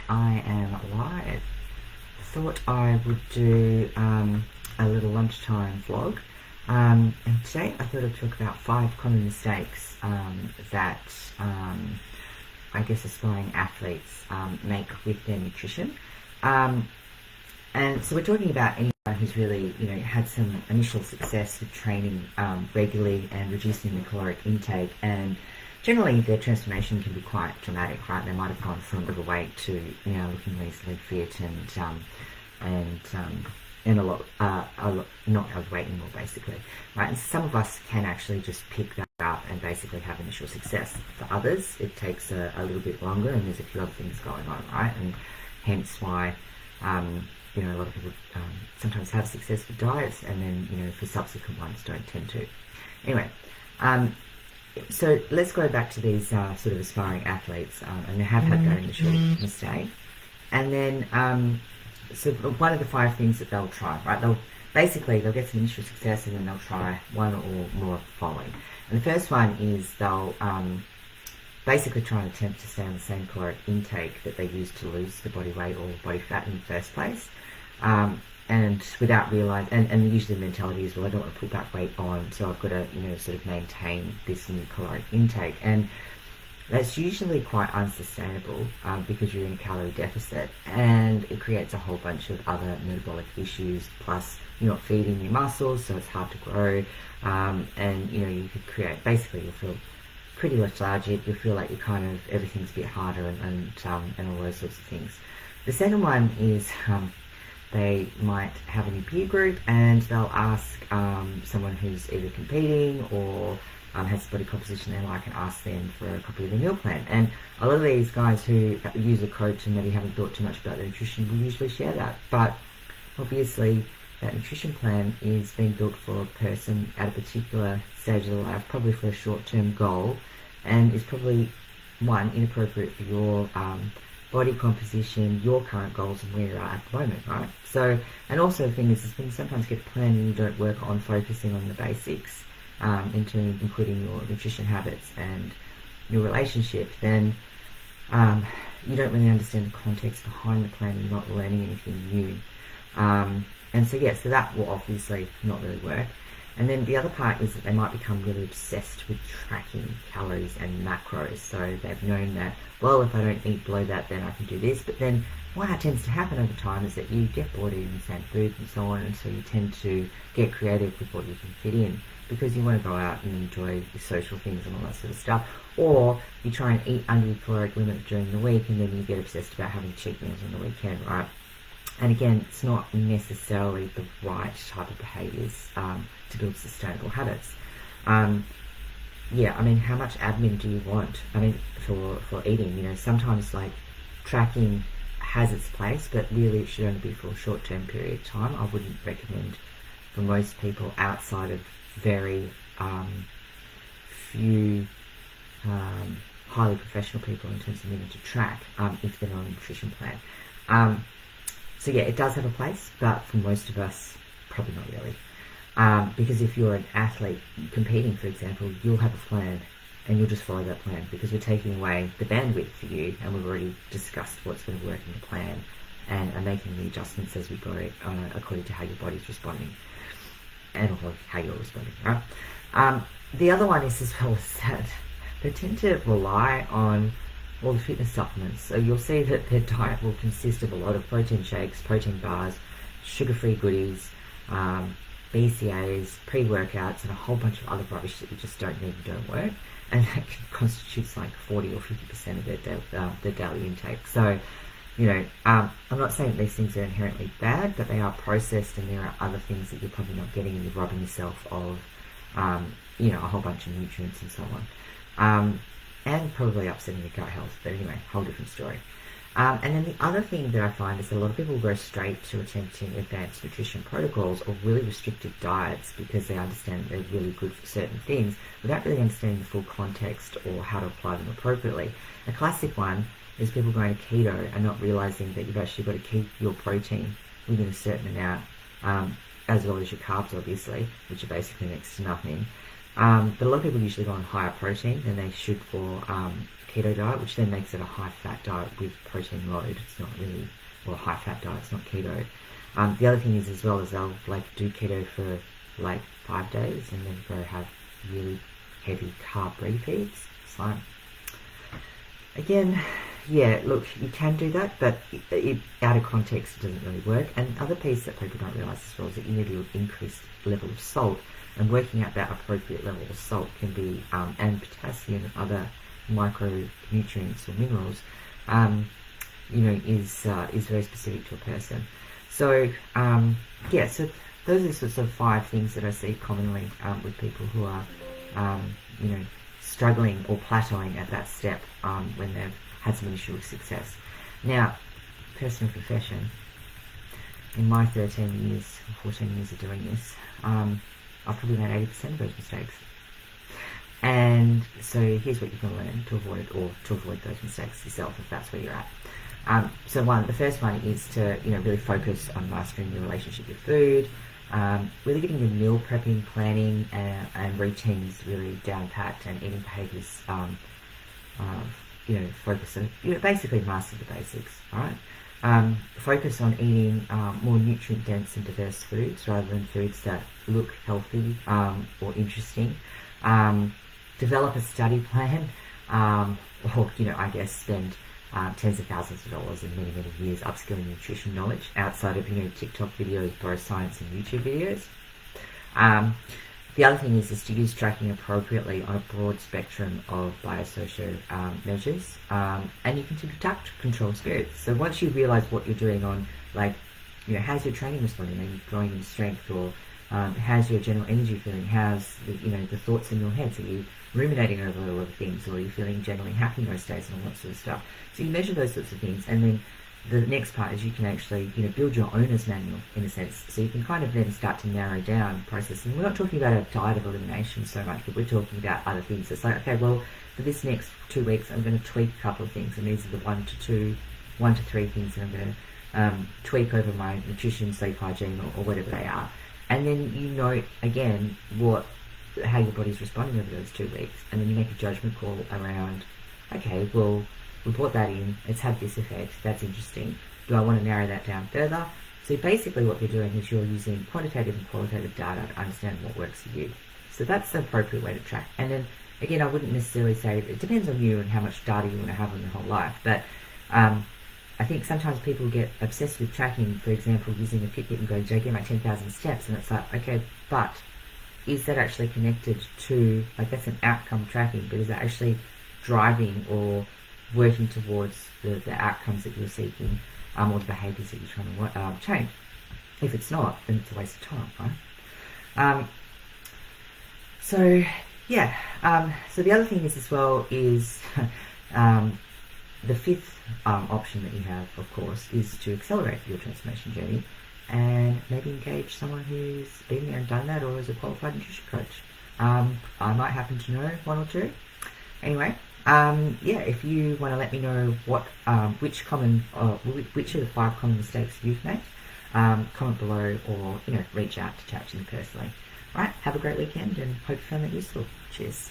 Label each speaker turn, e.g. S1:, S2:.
S1: I am live. Thought I would do a little lunchtime vlog. And today I thought I'd talk about 5 common mistakes that I guess aspiring athletes make with their nutrition. And so we're talking about anyone who's really, had some initial success with training regularly and reducing the caloric intake, and generally their transformation can be quite dramatic, right? They might have gone from overweight to, looking reasonably fit and a lot not overweight anymore, basically, right? And some of us can actually just pick that up and basically have initial success. For others, it takes a little bit longer, and there's a few other things going on, right? And hence why a lot of people sometimes have success with diets, and then, for subsequent ones don't tend to. Anyway, so let's go back to these sort of aspiring athletes, and they have had that initial mistake. And then, so one of the 5 things that they'll try, right? They'll get some initial success, and then they'll try one or more of the following. And the first one is they'll basically try and attempt to stay on the same caloric intake that they used to lose the body weight or body fat in the first place. And without realizing, and usually the mentality is, well, I don't want to put that weight on, so I've got to, sort of maintain this new caloric intake. And that's usually quite unsustainable because you're in a calorie deficit, and it creates a whole bunch of other metabolic issues. Plus, you're not feeding your muscles, so it's hard to grow. And, you could create, basically, you'll feel pretty lethargic. You'll feel like you're kind of, everything's a bit harder and all those sorts of things. The second one is they might have a new peer group, and they'll ask someone who's either competing or has a body composition they like, and ask them for a copy of their meal plan. And a lot of these guys who use a coach and maybe haven't thought too much about their nutrition will usually share that. But obviously that nutrition plan is being built for a person at a particular stage of their life, probably for a short-term goal, and is probably, one, inappropriate for your body composition, your current goals, and where you're at the moment, right? So, and also the thing is when you sometimes get a plan and you don't work on focusing on the basics, including your nutrition habits and your relationship, then you don't really understand the context behind the plan. You're not learning anything new. And so that will obviously not really work. And then the other part is that they might become really obsessed with tracking calories and macros. So they've known that, well, if I don't eat below that, then I can do this. But then what tends to happen over time is that you get bored of eating the same food and so on, and so you tend to get creative with what you can fit in, because you want to go out and enjoy the social things and all that sort of stuff. Or you try and eat under your caloric limit during the week, and then you get obsessed about having cheat meals on the weekend, right? And again, it's not necessarily the right type of behaviours to build sustainable habits. How much admin do you want? For eating, sometimes tracking has its place, but really it should only be for a short-term period of time. I wouldn't recommend for most people outside of very few highly professional people in terms of needing to track if they're on a nutrition plan. It does have a place, but for most of us, probably not really. Because if you're an athlete competing, for example, you'll have a plan, and you'll just follow that plan, because we're taking away the bandwidth for you, and we've already discussed what's going to work in the plan, and are making the adjustments as we go according to how your body's responding, and also how you're responding, right? The other one is, as well as that, they tend to rely on all the fitness supplements. So you'll see that their diet will consist of a lot of protein shakes, protein bars, sugar-free goodies, BCAAs, pre-workouts, and a whole bunch of other rubbish that you just don't need and don't work. And that constitutes 40 or 50% of their daily intake. So, I'm not saying that these things are inherently bad, but they are processed, and there are other things that you're probably not getting, and you're robbing yourself of, a whole bunch of nutrients and so on. And probably upsetting your gut health, but anyway, whole different story. And then the other thing that I find is a lot of people go straight to attempting advanced nutrition protocols or really restrictive diets because they understand they're really good for certain things without really understanding the full context or how to apply them appropriately. A classic one is people going to keto and not realizing that you've actually got to keep your protein within a certain amount, as well as your carbs, obviously, which are basically next to nothing. But a lot of people usually go on higher protein than they should for keto diet, which then makes it a high-fat diet with protein load. It's not really, well, high-fat diet, it's not keto. The other thing is as well is they'll like do keto for like 5 days and then go have really heavy carb refeeds. So again, yeah, look, you can do that, but out of context, it doesn't really work. And the other piece that people don't realise as well is that you need to increase level of salt, and working out that appropriate level of salt can be, and potassium and other micronutrients or minerals, is very specific to a person. So, yeah, so those are the sorts of 5 things that I see commonly with people who are, struggling or plateauing at that step when they've had some initial success. Now, personal confession, in my 13 years, 14 years of doing this, I've probably made 80% of those mistakes. And so here's what you can learn to avoid, or to avoid those mistakes yourself if that's where you're at. So the first one is to really focus on mastering your relationship with food, really getting your meal prepping, planning, and routines really down packed, and eating behaviours. Focus on basically master the basics. All right. Focus on eating more nutrient dense and diverse foods rather than foods that look healthy or interesting. Develop a study plan, or I guess spend tens of thousands of dollars and many years upskilling nutrition knowledge outside of TikTok videos, bro science, and YouTube videos. The other thing is to use tracking appropriately on a broad spectrum of biosocial measures, and you can control spirits. So once you realise what you're doing on, how's your training responding? Are you growing in strength, or how's your general energy feeling? How's the thoughts in your head? Are you ruminating over a lot of things, or are you feeling generally happy most days, and all that sort of stuff? So you measure those sorts of things, and then the next part is you can actually build your owner's manual in a sense, so you can kind of then start to narrow down process. And we're not talking about a diet of elimination so much, but we're talking about other things. It's like, okay, well, for this next 2 weeks I'm going to tweak a couple of things, and these are the 1 to 3 things that I'm going to tweak over my nutrition, sleep hygiene, or whatever they are. And then again how your body's responding over those 2 weeks, and then you make a judgment call around, okay, well, we brought that in, it's had this effect, that's interesting, do I want to narrow that down further? So basically what you're doing is you're using quantitative and qualitative data to understand what works for you. So that's the appropriate way to track. And then again, I wouldn't necessarily say, it depends on you and how much data you want to have on your whole life, but I think sometimes people get obsessed with tracking, for example, using a Fitbit and going, I get my 10,000 steps, and it's like, okay, but is that actually connected to, that's an outcome tracking, but is that actually driving or working towards the outcomes that you're seeking, or the behaviours that you're trying to change? If it's not, then it's a waste of time, right? So the other thing is as well is the fifth option that you have, of course, is to accelerate your transformation journey and maybe engage someone who's been there and done that, or is a qualified nutrition coach. I might happen to know 1 or 2. Anyway, if you want to let me know which of the 5 common mistakes you've made, comment below, or reach out to chat to me personally. Alright, have a great weekend, and hope you found that useful. Cheers.